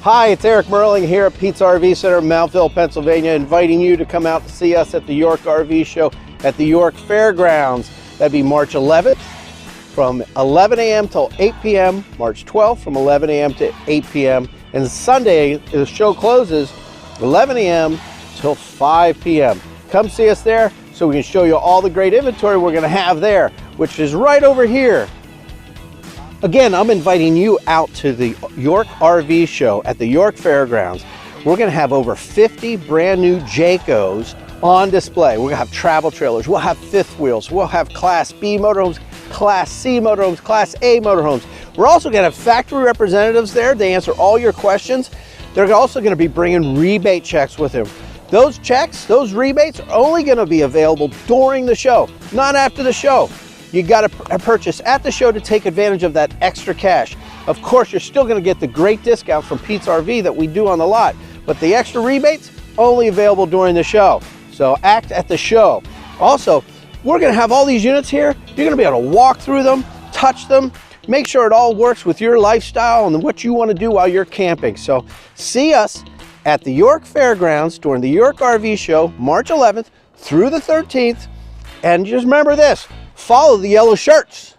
Hi, it's Eric Merling here at Pete's RV Center in Mountville, Pennsylvania, inviting you to come out to see us at the York RV Show at the York Fairgrounds. That'd be March 11th from 11 a.m. till 8 p.m., March 12th from 11 a.m. to 8 p.m., and Sunday, the show closes 11 a.m. till 5 p.m. Come see us there so we can show you all the great inventory we're going to have there, which is right over here. Again, I'm inviting you out to the York RV Show at the York Fairgrounds. We're going to have over 50 brand new Jaycos on display. We're going to have travel trailers, we'll have fifth wheels, we'll have Class B motorhomes, Class C motorhomes, Class A motorhomes. We're also going to have factory representatives there to answer all your questions. They're also going to be bringing rebate checks with them. Those checks, those rebates are only going to be available during the show, not after the show. You got to purchase at the show to take advantage of that extra cash. Of course, you're still going to get the great discounts from Pete's RV that we do on the lot, but the extra rebates only available during the show. So act at the show. Also, we're going to have all these units here. You're going to be able to walk through them, touch them, make sure it all works with your lifestyle and what you want to do while you're camping. So see us at the York Fairgrounds during the York RV Show, March 11th through the 13th. And just remember this, follow the yellow shirts.